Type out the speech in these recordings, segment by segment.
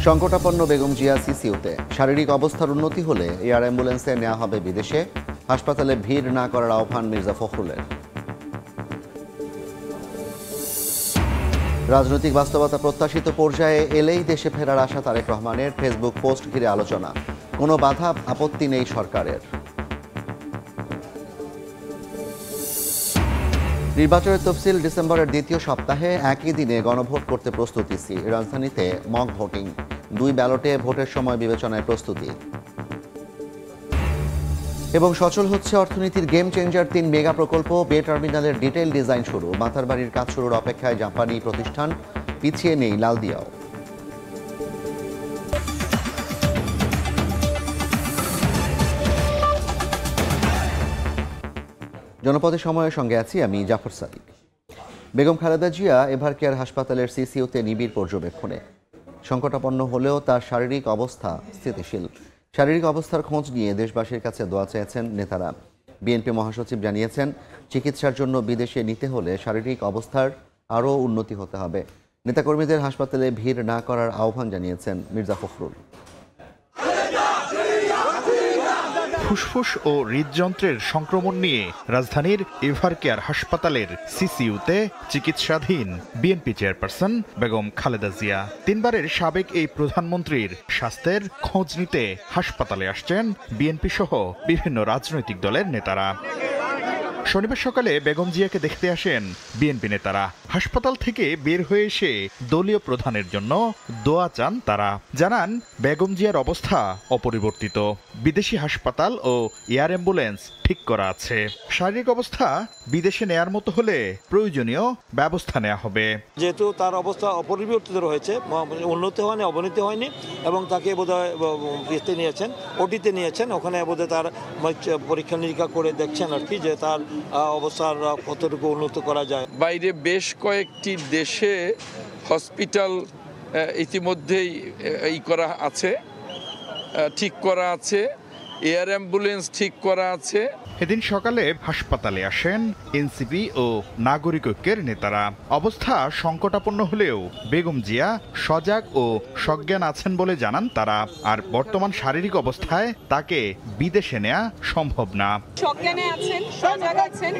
সংকটাপন্ন বেগম জিয়া সিসিউতে শারীরিক অবস্থার উন্নতি হলে এয়ার অ্যাম্বুলেন্সে নেওয়া হবে বিদেশে। হাসপাতালে ভিড় না করার আহ্বান মির্জা ফখরুলের। রাজনৈতিক বাস্তবতা প্রত্যাশিত পর্যায়ে এলেই দেশে ফেরার আশা তারেক রহমানের। ফেসবুক পোস্ট ঘিরে আলোচনা, কোনো বাধা আপত্তি নেই সরকারের। নির্বাচনের তফসিল ডিসেম্বরের দ্বিতীয় সপ্তাহে একই দিনে গণভোট করতে প্রস্তুতি ইসি। রাজধানীতে মক ভোটিং, 2 ব্যালটে ভোটের সময় বিবেচনায় প্রস্তুতি। এবং সচল হচ্ছে অর্থনীতির গেম চেঞ্জার 3 মেগা প্রকল্প। বে টার্মিনালের ডিটেইল ডিজাইন শুরু। মাথার বাড়ির কাজ শুরুর অপেক্ষায় জাপানি প্রতিষ্ঠান, পিছিয়ে নেই লালদিয়াও। জনপদের সময়ের সঙ্গে আছি আমি জাফর সাদিক। বেগম খালেদা জিয়া এভারকেয়ার হাসপাতালের সিসিউতে নিবিড় পর্যবেক্ষণে। সংকটাপন্ন হলেও তার শারীরিক অবস্থা স্থিতিশীল। শারীরিক অবস্থার খোঁজ নিয়ে দেশবাসীর কাছে দোয়া চেয়েছেন নেতারা। বিএনপি মহাসচিব জানিয়েছেন, চিকিৎসার জন্য বিদেশে নিতে হলে শারীরিক অবস্থার আরও উন্নতি হতে হবে। নেতাকর্মীদের হাসপাতালে ভিড় না করার আহ্বান জানিয়েছেন মির্জা ফখরুল। ফুসফুস ও হৃদযন্ত্রের সংক্রমণ নিয়ে রাজধানীর এভারকেয়ার হাসপাতালের সিসিইউতে চিকিৎসাধীন বিএনপি চেয়ারপারসন বেগম খালেদা জিয়া। 3 বারের সাবেক এই প্রধানমন্ত্রীর স্বাস্থ্যের খোঁজ নিতে হাসপাতালে আসছেন বিএনপি সহ বিভিন্ন রাজনৈতিক দলের নেতারা। শনিবার সকালে বেগম জিয়াকে দেখতে আসেন বিএনপি নেতারা। হাসপাতাল থেকে বের হয়ে এসে দলীয় প্রধানের জন্য দোয়া চান তারা। জানান, বেগম জিয়ার অবস্থা অপরিবর্তিত। বিদেশি হাসপাতাল ও এয়ার অ্যাম্বুলেন্স ঠিক করা আছে। শারীরিক অবস্থা বিদেশে নেয়ার মতো হলে প্রয়োজনীয় ব্যবস্থা নেওয়া হবে। যেহেতু তার অবস্থা অপরিবর্তিত রয়েছে, উন্নতি হয়নি, অবনতি হয়নি, এবং তাকে বোধহয় ইয়েতে নিয়েছেন, ওটিতে নিয়েছেন। ওখানে বোধহয় তার পরীক্ষা নিরীক্ষা করে দেখছেন আর কি, যে তার অবস্থার কতটুকু উন্নত করা যায়। বাইরে বেশ কয়েকটি দেশে হসপিটাল ইতিমধ্যেই করা আছে, ঠিক করা আছে, এয়ার অ্যাম্বুলেন্স ঠিক করা আছে। এদিন সকালে হাসপাতালে আসেন এনসিপি ও নাগরিক ঐক্যের নেতারা। অবস্থা সংকটাপন্ন হলেও বেগম জিয়া সজাগ ও সজ্ঞান আছেন বলে জানান তারা। আর বর্তমান শারীরিক অবস্থায় তাকে বিদেশে নেওয়া সম্ভব না। সজ্ঞানে আছেন, সজাগ আছেন।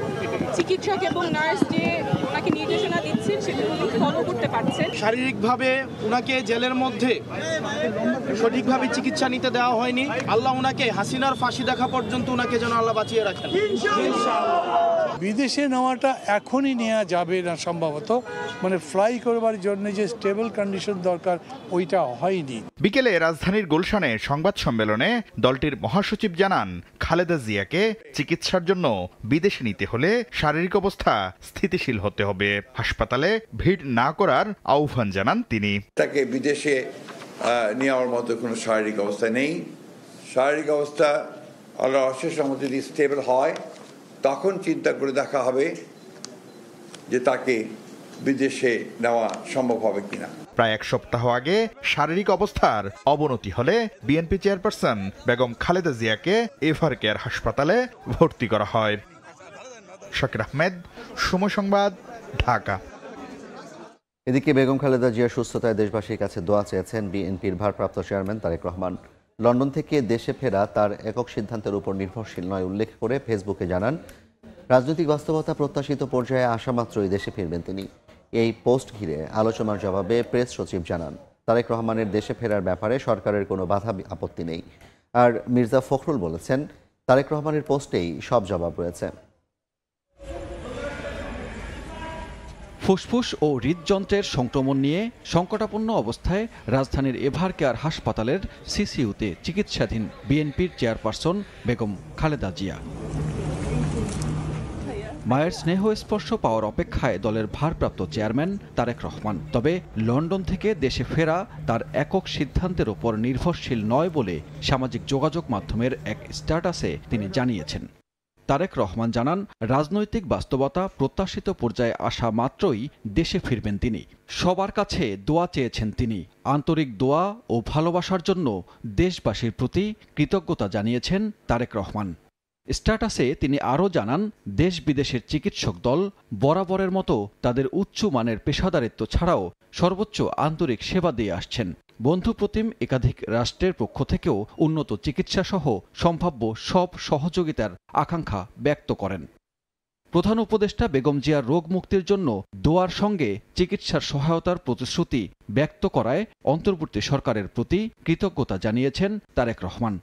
চিকিৎসক এবং নার্স যে ওনাকে নির্দেশনা দিচ্ছেন সেগুলো উনি ফলো করতে পারছেন। শারীরিকভাবে ওনাকে জেলের মধ্যে সঠিকভাবে চিকিৎসা নিতে দেওয়া হয়নি। আল্লাহ ওনাকে হাসিনার ফাঁসি দেখা পর্যন্ত ওনাকে যেন আল্লাহ বাঁচিয়ে রাখেন। বিদেশে নেওয়াটা এখনই নেওয়া যাবে না সম্ভবত, মানে ফ্লাই করবার জন্য যে স্টেবল কন্ডিশন দরকার ওইটা হয়নি। বিকেলে রাজধানীর গুলশানে সংবাদ সম্মেলনে দলটির মহাসচিব জানান, খালেদা জিয়াকে চিকিৎসার জন্য বিদেশে নিতে হলে শারীরিক অবস্থা স্থিতিশীল হতে হবে। হাসপাতালে ভিড় না করার আহ্বান জানান তিনি। তাকে বিদেশে নেওয়ার মতো কোনো শারীরিক অবস্থা নেই। শারীরিক অবস্থা আল্লাহর অশেষ রহমতে যদি স্টেবল হয়, তখন চিন্তা করে দেখা হবে যে তাকে বিদেশে নেওয়া সম্ভব হবে কিনা। প্রায় 1 সপ্তাহ আগে শারীরিক অবস্থার অবনতি হলে বিএনপি চেয়ারপারসন বেগম খালেদা জিয়াকে এভারকেয়ার হাসপাতালে ভর্তি করা হয়। শাকির আহমেদ, সময় সংবাদ, ঢাকা। এদিকে বেগম খালেদা জিয়ার সুস্থতায় দেশবাসীর কাছে দোয়া চেয়েছেন বিএনপির ভারপ্রাপ্ত চেয়ারম্যান তারেক রহমান। লন্ডন থেকে দেশে ফেরা তার একক সিদ্ধান্তের উপর নির্ভরশীল নয় উল্লেখ করে ফেসবুকে জানান, রাজনৈতিক বাস্তবতা প্রত্যাশিত পর্যায়ে আসা মাত্রই দেশে ফিরবেন তিনি। এই পোস্ট ঘিরে আলোচনার জবাবে প্রেস সচিব জানান, তারেক রহমানের দেশে ফেরার ব্যাপারে সরকারের কোনো বাধা আপত্তি নেই। আর মির্জা ফখরুল বলেছেন, তারেক রহমানের পোস্টেই সব জবাব রয়েছে। ফুসফুস ও হৃদযন্ত্রের সংক্রমণ নিয়ে সংকটাপন্ন অবস্থায় রাজধানীর এভারকেয়ার হাসপাতালের সিসিইউতে চিকিৎসাধীন বিএনপির চেয়ারপারসন বেগম খালেদা জিয়া। মায়ের স্নেহ স্পর্শ পাওয়ার অপেক্ষায় দলের ভারপ্রাপ্ত চেয়ারম্যান তারেক রহমান। তবে লন্ডন থেকে দেশে ফেরা তার একক সিদ্ধান্তের উপর নির্ভরশীল নয় বলে সামাজিক যোগাযোগ মাধ্যমের এক স্ট্যাটাসে তিনি জানিয়েছেন। তারেক রহমান জানান, রাজনৈতিক বাস্তবতা প্রত্যাশিত পর্যায়ে আসা মাত্রই দেশে ফিরবেন তিনি। সবার কাছে দোয়া চেয়েছেন তিনি। আন্তরিক দোয়া ও ভালোবাসার জন্য দেশবাসীর প্রতি কৃতজ্ঞতা জানিয়েছেন তারেক রহমান। স্ট্যাটাসে তিনি আরও জানান, দেশ বিদেশের চিকিৎসক দল বরাবরের মতো তাদের উচ্চ মানের পেশাদারিত্ব ছাড়াও সর্বোচ্চ আন্তরিক সেবা দিয়ে আসছেন। বন্ধুপ্রতিম একাধিক রাষ্ট্রের পক্ষ থেকেও উন্নত চিকিৎসা সহ সম্ভাব্য সব সহযোগিতার আকাঙ্ক্ষা ব্যক্ত করেন। প্রধান উপদেষ্টা বেগম জিয়ার রোগ মুক্তির জন্য দোয়ার সঙ্গে চিকিৎসার সহায়তার প্রতিশ্রুতি ব্যক্ত করায় অন্তর্বর্তী সরকারের প্রতি কৃতজ্ঞতা জানিয়েছেন তারেক রহমান।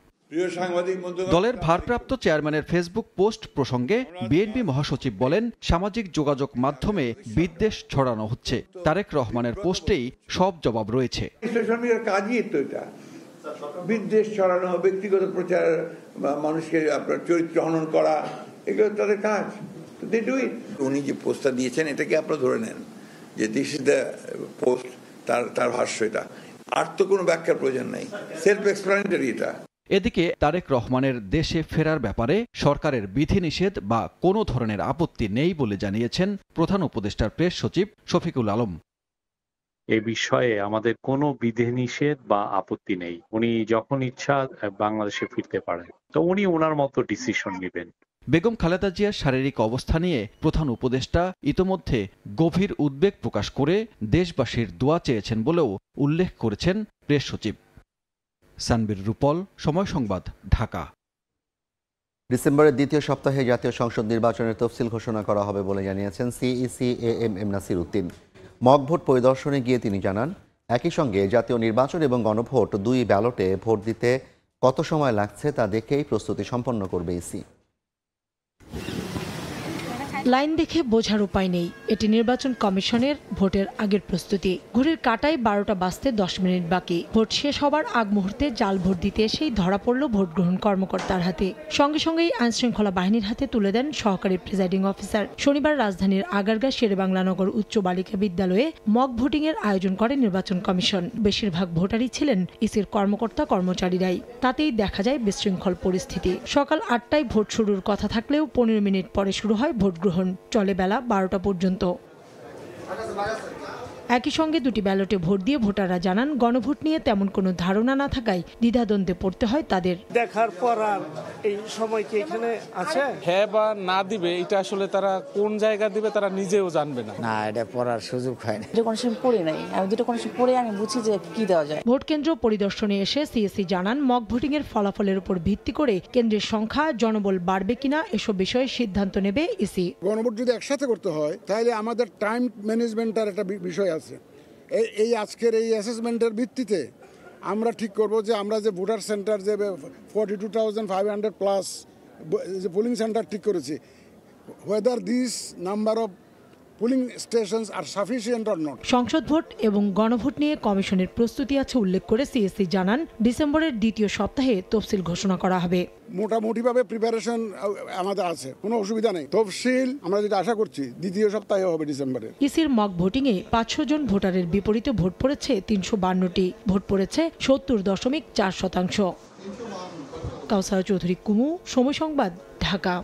দলের ভারপ্রাপ্ত চেয়ারম্যানের ফেসবুক পোস্ট প্রসঙ্গে বিএনপি মহাসচিব বলেন, সামাজিক যোগাযোগ মাধ্যমে বিদ্বেষ ছড়ানো হচ্ছে। তারেক রহমানের পোস্টেই সব জবাব রয়েছে। সোশ্যাল মিডিয়ার কাজই তো এটা, বিদ্বেষ ছড়ানো, ব্যক্তিগত প্রচার, মানুষকে আপনার চরিত্র হনন করা, এগুলো তাদের কাজ। উনি যে পোস্টটা দিয়েছেন এটাকে আপনারা ধরে নেন যে দিস ইজ দ্য পোস্ট, তার ভাষ্য এটা, আর তো কোনো ব্যাখ্যার প্রয়োজন নাই, সেলফ এক্সপ্লেনেটরি এটা। এদিকে তারেক রহমানের দেশে ফেরার ব্যাপারে সরকারের বিধিনিষেধ বা কোনো ধরনের আপত্তি নেই বলে জানিয়েছেন প্রধান উপদেষ্টার প্রেস সচিব শফিকুল আলম। এ বিষয়ে আমাদের কোনো বিধিনিষেধ বা আপত্তি নেই। উনি যখন ইচ্ছা বাংলাদেশে ফিরতে পারেন, তো উনি ওনার মতো ডিসিশন নেবেন। বেগম খালেদা জিয়ার শারীরিক অবস্থা নিয়ে প্রধান উপদেষ্টা ইতোমধ্যে গভীর উদ্বেগ প্রকাশ করে দেশবাসীর দোয়া চেয়েছেন বলেও উল্লেখ করেছেন প্রেস সচিব। সানবীর রূপল, সময় সংবাদ, ঢাকা। ডিসেম্বরের দ্বিতীয় সপ্তাহে জাতীয় সংসদ নির্বাচনের তফসিল ঘোষণা করা হবে বলে জানিয়েছেন CEC AMM Nasir Uddin. Mock vote পরিদর্শনে গিয়ে তিনি জানান, একই সঙ্গে জাতীয় নির্বাচন এবং গণভোট দুই ব্যালটে ভোট দিতে কত সময় লাগছে তা দেখেই প্রস্তুতি সম্পন্ন করবে ইসি। লাইন দেখে বোঝার উপায় নেই, এটি নির্বাচন কমিশনের ভোটের আগের প্রস্তুতি। ঘড়ির কাঁটায় 12টা বাজতে 10 মিনিট বাকি। ভোট শেষ হবার আগ মুহূর্তে জাল ভোট দিতে এসেই ধরা পড়ল ভোট গ্রহণ কর্মকর্তার হাতে। সঙ্গে সঙ্গেই আইনশৃঙ্খলা বাহিনীর হাতে তুলে দেন সহকারী প্রিজাইডিং অফিসার। শনিবার রাজধানীর আগারগাঁ শেরেবাংলানগর উচ্চ বালিকা বিদ্যালয়ে মক ভোটিং এর আয়োজন করে নির্বাচন কমিশন। বেশিরভাগ ভোটারই ছিলেন ইসির কর্মকর্তা কর্মচারীরাই। তাতেই দেখা যায় বিশৃঙ্খল পরিস্থিতি। সকাল 8টায় ভোট শুরুর কথা থাকলেও 15 মিনিট পরে শুরু হয় ভোট গ্রহণ, চলে বেলা 12টা পর্যন্ত। একই সঙ্গে দুটি ব্যালটে ভোট দিয়ে ভোটাররা জানান, গণভোট নিয়ে তেমন কোনো ধারণা না থাকায় দ্বিধাদ্বন্দ্বে পড়তে হয় তাদের। দেখার পর আর এই সময় কি এখানে আছে, হ্যাঁ বা না দিবে, এটা আসলে তারা কোন জায়গা দিবে তারা নিজেও জানবে না। না, এটা পড়ার সুযোগ হয় না। দুটো কন্ডিশন পড়ে নাই, আমি দুটো কন্ডিশন পড়ে আমি বুঝি যে কি দেওয়া যায়। ভোট কেন্দ্র পরিদর্শনে এসে সিএসসি জানান, মক ভোটিং এর ফলাফলের উপর ভিত্তি করে কেন্দ্রের সংখ্যা, জনবল বাড়বে কিনা এসব বিষয়ে সিদ্ধান্ত নেবে ইসি। গণভোট যদি একসাথে করতে হয় তাহলে আমাদের টাইম ম্যানেজমেন্টের একটা বিষয় আছে। এই আজকের এই অ্যাসেসমেন্টের ভিত্তিতে আমরা ঠিক করব যে আমরা যে ভোটার সেন্টার যে 42,500 প্লাস যে পোলিং সেন্টার ঠিক করেছি, whether this number of polling stations are sufficient or not. সংসদ ভোট এবং গণভোট নিয়ে কমিশনের প্রস্তুতি আছে উল্লেখ করে সিএসসি জানান, ডিসেম্বরের দ্বিতীয় সপ্তাহে তফসিল ঘোষণা করা হবে। মোটামুটিভাবে প্রিপারেশন আমাদের আছে, কোনো অসুবিধা নেই। তফসিল আমরা যেটা আশা করছি দ্বিতীয় সপ্তাহে হবে ডিসেম্বরের। ইসির মক ভোটিং এ 500 জন ভোটারের বিপরীতে ভোট পড়েছে 352টি। ভোট পড়েছে 70.4%। কাউসার চৌধুরী কুমু, সময় সংবাদ, ঢাকা।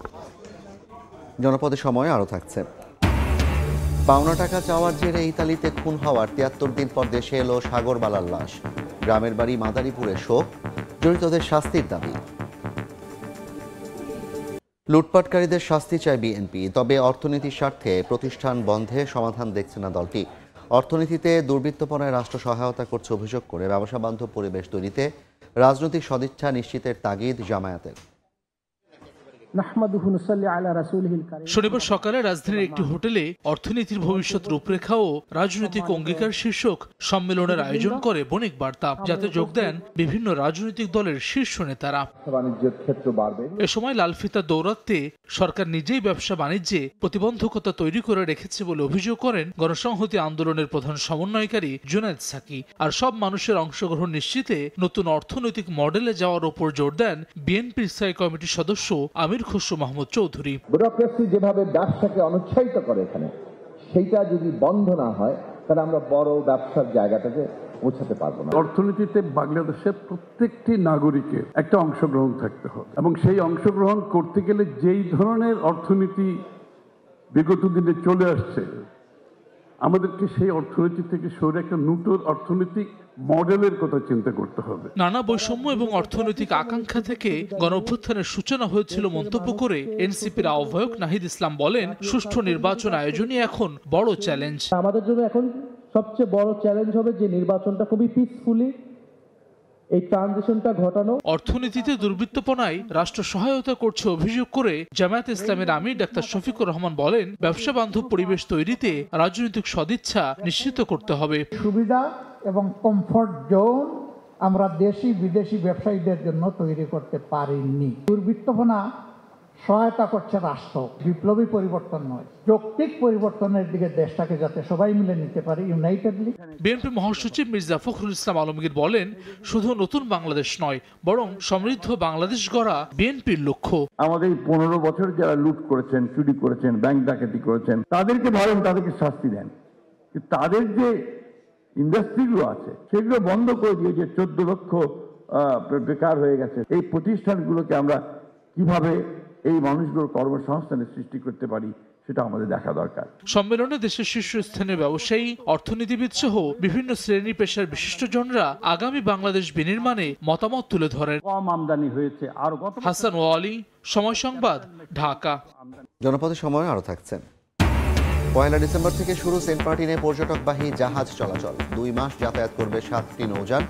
জনপদের সময় আরও থাকছে। পাওনা টাকা চাওয়ার জেরে ইতালিতে খুন হওয়ার 73 দিন পর দেশে এলো সাগরবালার লাশ। গ্রামের বাড়ি মাদারীপুরে শোক, জড়িতদের শাস্তির দাবি। লুটপাটকারীদের শাস্তি চায় বিএনপি, তবে অর্থনীতির স্বার্থে প্রতিষ্ঠান বন্ধে সমাধান দেখছে না দলটি। অর্থনীতিতে দুর্বৃত্তপনায় রাষ্ট্র সহায়তা করছে অভিযোগ করে ব্যবসা বান্ধব পরিবেশ তৈরিতে রাজনৈতিক সদিচ্ছা নিশ্চিতের তাগিদ জামায়াতের। শনিবার সকালে রাজধানীর একটি হোটেলে অর্থনীতির ভবিষ্যৎ রূপরেখা ও রাজনৈতিক অঙ্গীকার শীর্ষক সম্মেলনের আয়োজন করে বণিক বার্তা, যাতে যোগ দেন বিভিন্ন রাজনৈতিক দলের শীর্ষ নেতারা। এ সময় লালফিতা দৌরাত্মে সরকার নিজেই ব্যবসা বাণিজ্যে প্রতিবন্ধকতা তৈরি করে রেখেছে বলে অভিযোগ করেন গণসংহতি আন্দোলনের প্রধান সমন্বয়কারী জুনায়েদ সাকি। আর সব মানুষের অংশগ্রহণ নিশ্চিতে নতুন অর্থনৈতিক মডেলে যাওয়ার উপর জোর দেন বিএনপির স্থায়ী কমিটির সদস্য আমির খসরু মাহমুদ চৌধুরী। ব্যুরোক্রেসি যেভাবে ব্যবসাকে অনুৎসাহিত করে এখানে, সেইটা যদি বন্ধ না হয় তাহলে আমরা বড় ব্যবসার জায়গাটাকে পৌঁছাতে পারবো না। অর্থনীতিতে বাংলাদেশের প্রত্যেকটি নাগরিকের একটা অংশগ্রহণ থাকতে হবে, এবং সেই অংশগ্রহণ করতে গেলে যেই ধরনের অর্থনীতি বিগত দিনে চলে আসছে, আমাদেরকে সেই অর্থনীতি থেকে সরে একটা নতুন অর্থনৈতিক মডেলের কথা চিন্তা করতে হবে। নানা বৈষম্য এবং অর্থনৈতিক আকাঙ্ক্ষা থেকে গণঅভ্যুত্থানের সূচনা হয়েছিল মন্তব্য করে এনসিপির আহ্বায়ক নাহিদ ইসলাম বলেন, সুষ্ঠু নির্বাচন আয়োজনই এখন বড় চ্যালেঞ্জ। আমাদের জন্য এখন সবচেয়ে বড় চ্যালেঞ্জ হবে যে নির্বাচনটা খুবই পিসফুলি এই ট্রানজিশনটা ঘটানো। অর্থনীতিতে দুর্বৃত্তপনায় রাষ্ট্র সহায়তা করছে অভিযোগ করে জামায়াতে ইসলামের আমির ডাক্তার শফিকুর রহমান বলেন, ব্যবসা বান্ধব পরিবেশ তৈরিতে রাজনৈতিক সদিচ্ছা নিশ্চিত করতে হবে। সুবিধা এবং কমফর্ট জোন আমরা দেশি বিদেশি ব্যবসায়ীদের জন্য তৈরি করতে পারিনি। দুর্বৃত্তপনা সহায়তা করছে রাষ্ট্র, বিপ্লবী পরিবর্তন নয়, যৌক্তিক পরিবর্তনের দিকে দেশটাকে যাতে সবাই মিলে নিতে পারে ইউনাইটেডলি। বিএনপি মহাসচিব মির্জা ফখরুল ইসলাম আলমগীর বলেন, শুধু নতুন বাংলাদেশ নয়, বরং সমৃদ্ধ বাংলাদেশ গড়া বিএনপির লক্ষ্য। আমাদের 15 বছর যারা লুট করেছেন, চুরি করেছেন, ব্যাংক ডাকাতি করেছেন, তাদেরকে ধরেন, তাদেরকে শাস্তি দেন। তাদের যে ইন্ডাস্ট্রিগুলো আছে সেগুলো বন্ধ করে দিয়ে যে 14 লক্ষ বেকার হয়ে গেছে, এই প্রতিষ্ঠানগুলোকে আমরা কিভাবে এই মানুষগুলোর কর্মসংস্থানের সৃষ্টি করতে পারি সেটা আমাদের দেখা দরকার। সম্মেলনে দেশের শীর্ষস্থানীয় ব্যবসায়ী, অর্থনীতিবিদ সহ বিভিন্ন শ্রেণী পেশার বিশিষ্টজনরা আগামী বাংলাদেশ বিনির্মাণে মতামত তুলে ধরেন। কম আমদানি হয়েছে আর হাসান ওয়ালি, সময় সংবাদ, ঢাকা। জনপদের সময় আরও থাকছেন। 1 ডিসেম্বর থেকে শুরু সেন্ট মার্টিনে পর্যটকবাহী জাহাজ চলাচল। 2 মাস যাতায়াত করবে 7টি নৌযান।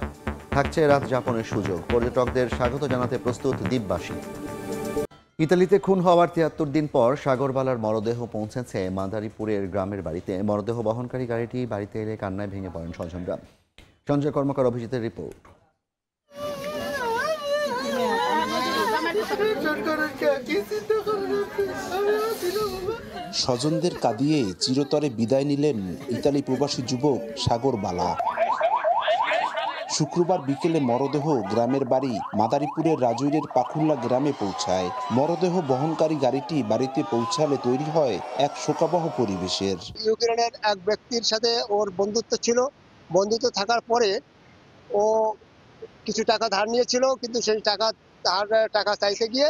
থাকছে রাত যাপনের সুযোগ। পর্যটকদের স্বাগত জানাতে প্রস্তুত দ্বীপবাসী। ইতালিতে খুন হওয়ার 73 দিন পর সাগরবালার মরদেহ পৌঁছেছে মাদারীপুরের গ্রামের বাড়িতে। মরদেহ বহনকারী গাড়িটি বাড়িতে এলে কান্নায় ভেঙে পড়েন স্বজনরা। সঞ্জয় কর্মকার, অভিজিতের রিপোর্ট। স্বজনদের কাঁদিয়ে চিরতরে বিদায় নিলেন ইতালি প্রবাসী যুবক সাগরবালা। শুক্রবার বিকেলে মরদেহ গ্রামের বাড়ি মাদারীপুরের রাজৈরের পাখুল্লা গ্রামে পৌঁছায়। মরদেহ বহনকারী গাড়িটি বাড়িতে পৌঁছালে তৈরি হয় এক শোকাবহ পরিবেশের। ইউক্রেনের এক ব্যক্তির সাথে ওর বন্ধুত্ব ছিল। বন্ধুত্ব থাকার পরে ও কিছু টাকা ধার নিয়েছিল, কিন্তু সেই টাকা চাইতে গিয়ে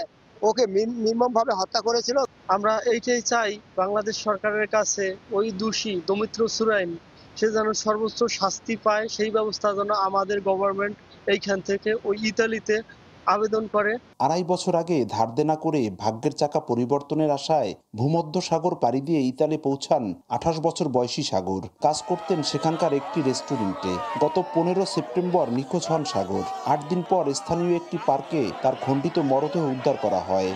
ওকে নির্মমভাবে হত্যা করেছিল। আমরা এইটাই চাই বাংলাদেশ সরকারের কাছে, ওই দোষী দমিত্র সুরাইন সে যেন সর্বোচ্চ শাস্তি পায়, সেই ব্যবস্থা যেন আমাদের গভর্নমেন্ট এইখান থেকে ওই ইতালিতে আবেদন করে। 2.5 বছর আগে ধার দেনা করে ভাগ্যের চাকা পরিবর্তনের আশায় ভূমধ্য সাগর পাড়ি দিয়ে ইতালি পৌঁছান 28 বছর বয়সী সাগর। কাজ করতেন সেখানকার একটি রেস্টুরেন্টে। গত 15 সেপ্টেম্বর নিখোঁজ হন সাগর। 8 দিন পর স্থানীয় একটি পার্কে তার খণ্ডিত মরদেহ উদ্ধার করা হয়।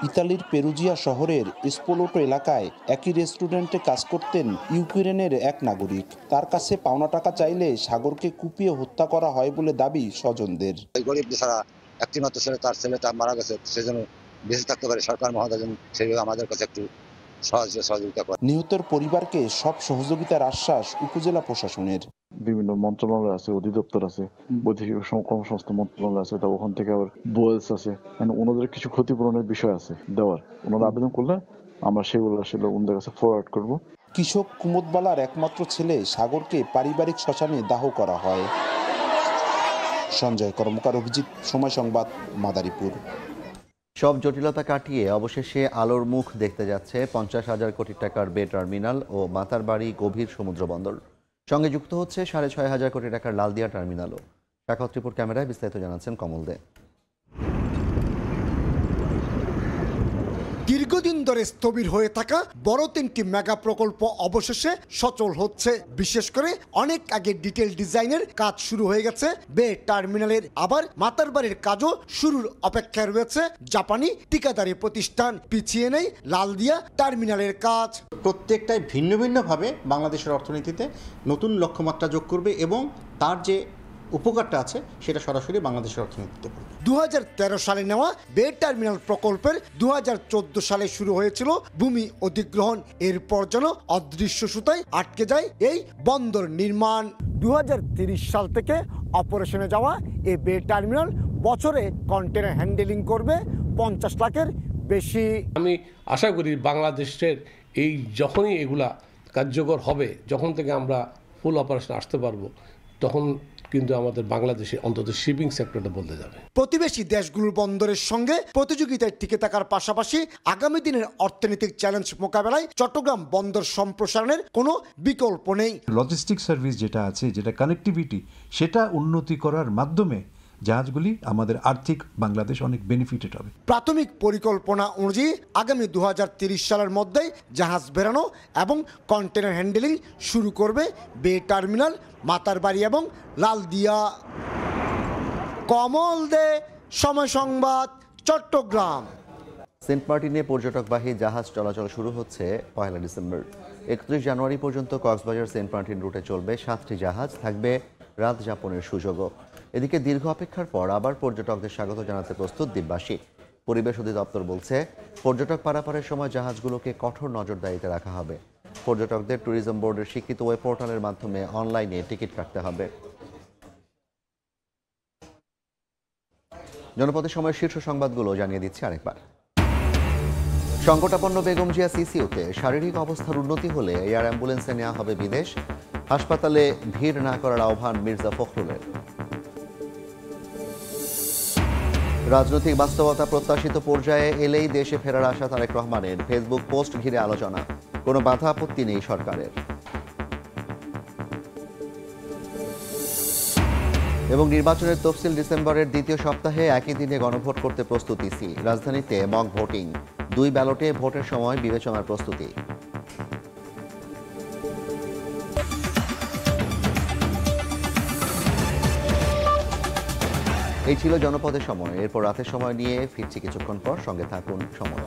ইতালির পেরুজিয়া শহরের স্পোলোটো এলাকায় একই রেস্টুরেন্টে কাজ করতেন ইউক্রেনের এক নাগরিক। তার কাছে পাওনা টাকা চাইলে সাগরকে কুপিয়ে হত্যা করা হয় বলে দাবি স্বজনদের। গরিব ছাড়া একটি মাত্র ছেলে, তার ছেলেটা মারা গেছে, সেজন্য বেঁচে থাকতে পারে। সরকার মহোদয় সেভাবে আমাদের কাছে একটু সহযোগিতা করে। নিহতের পরিবারকে সব সহযোগিতার আশ্বাস উপজেলা প্রশাসনের। বিভিন্ন মন্ত্রণালয় আছে, অধিদপ্তর আছে, বৈদেশিক কর্মসংস্থান মন্ত্রণালয় আছে, ওখান থেকে আবার বোয়েলস আছে, ওনাদের কিছু ক্ষতিপূরণের বিষয় আছে দেওয়ার। ওনারা আবেদন করলে আমরা সেগুলো আসলে ওনাদের কাছে ফরওয়ার্ড করব। কৃষক কুমোদবালার একমাত্র ছেলে সাগরকে পারিবারিক শ্মশানে দাহ করা হয়। সঞ্জয় কর্মকার, অভিজিৎ, সময় সংবাদ, মাদারীপুর। সব জটিলতা কাটিয়ে অবশেষে আলোর মুখ দেখতে যাচ্ছে 50,000 কোটি টাকার বে টার্মিনাল ও মাতারবাড়ি গভীর সমুদ্র বন্দর। সঙ্গে যুক্ত হচ্ছে 6,500 কোটি টাকার লালদিয়া টার্মিনালও। শাখাত রিপোর্ট ক্যামেরায় বিস্তারিত জানাচ্ছেন কমল দে। দীর্ঘদিন ধরে স্থবির হয়ে থাকা বড় 3টি মেগা প্রকল্প অবশেষে সচল হচ্ছে। বিশেষ করে অনেক আগে ডিটেল ডিজাইনের কাজ শুরু হয়ে গেছে বে টার্মিনালের। আবার মাতারবাড়ির কাজও শুরুর অপেক্ষায় রয়েছে জাপানি ঠিকাদারি প্রতিষ্ঠান। পিছিয়ে নেই লালদিয়া টার্মিনালের কাজ। প্রত্যেকটাই ভিন্ন ভিন্নভাবে বাংলাদেশের অর্থনীতিতে নতুন লক্ষ্যমাত্রা যোগ করবে এবং তার যে উপকারটা আছে সেটা সরাসরি বাংলাদেশের অর্থনীতিতে পড়বে। 2013 সালে নেওয়া বে টার্মিনাল প্রকল্পের 2014 সালে শুরু হয়েছিল ভূমি অধিগ্রহণ। এরপর যেন অদৃশ্য সুতায় আটকে যায় এই বন্দর নির্মাণ। 2030 সাল থেকে অপারেশনে যাওয়া এই বে টার্মিনাল বছরে কন্টেনার হ্যান্ডেলিং করবে 50 লাখের বেশি। আমি আশা করি বাংলাদেশের এই যখনই এগুলা কার্যকর হবে, যখন থেকে আমরা ফুল অপারেশন আসতে পারবো, তখন কিন্তু আমাদের বাংলাদেশে অন্তত শিপিং সেক্টরটা বদলে যাবে। প্রতিবেশী দেশগুলোর বন্দরের সঙ্গে প্রতিযোগিতায় টিকে থাকার পাশাপাশি আগামী দিনের অর্থনৈতিক চ্যালেঞ্জ মোকাবেলায় চট্টগ্রাম বন্দর সম্প্রসারণের কোনো বিকল্প নেই। লজিস্টিক সার্ভিস যেটা আছে, যেটা কানেক্টিভিটি, সেটা উন্নতি করার মাধ্যমে জাহাজগুলি আমাদের আর্থিক বাংলাদেশ অনেক বেনিফিটেড হবে। প্রাথমিক পরিকল্পনা অনুযায়ী আগামী 2030 সালের মধ্যেই জাহাজ বেরানো এবং কন্টেনার হ্যান্ডেলিং শুরু করবে বে টার্মিনাল, মাতারবাড়ি এবং লালদিয়া। কমল দে, সময় সংবাদ, চট্টগ্রাম। সেন্ট মার্টিনে পর্যটকবাহী জাহাজ চলাচল শুরু হচ্ছে 1 ডিসেম্বর। 31 জানুয়ারি পর্যন্ত কক্সবাজার সেন্ট মার্টিন রুটে চলবে 7টি জাহাজ, থাকবে রাত যাপনের সুযোগও। এদিকে দীর্ঘ অপেক্ষার পর আবার পর্যটকদের স্বাগত জানাতে প্রস্তুত দ্বীপবাসী। পরিবেশ অধিদপ্তর বলছে, পর্যটক পারাপারের সময় জাহাজগুলোকে কঠোর নজরদারিতে রাখা হবে। পর্যটকদের ট্যুরিজম বোর্ডের স্বীকৃত ওয়েব পোর্টালের মাধ্যমে অনলাইনে টিকিট কাটতে হবে। জনপদের সময় শীর্ষ সংবাদগুলো জানিয়ে দিচ্ছি আরেকবার। সংকটাপন্ন বেগম জিয়া সিসিউতে শারীরিক অবস্থার উন্নতি হলে এয়ার অ্যাম্বুলেন্সে নেওয়া হবে বিদেশ। হাসপাতালে ভিড় না করার আহ্বান মির্জা ফখরুলের। রাজনৈতিক বাস্তবতা প্রত্যাশিত পর্যায়ে এলেই দেশে ফেরার আশা তারেক রহমানের। ফেসবুক পোস্ট ঘিরে আলোচনা, কোনো বাধা আপত্তি নেই সরকারের। এবং নির্বাচনের তফসিল ডিসেম্বরের দ্বিতীয় সপ্তাহে একই দিনে গণভোট করতে প্রস্তুত ইসি। রাজধানীতে মক ভোটিং, 2 ব্যালটে ভোটের সময় বিবেচনার প্রস্তুতি। এই ছিল জনপদের সময়। এরপর রাতের সময় নিয়ে ফিরছি কিছুক্ষণ পর, সঙ্গে থাকুন সময়।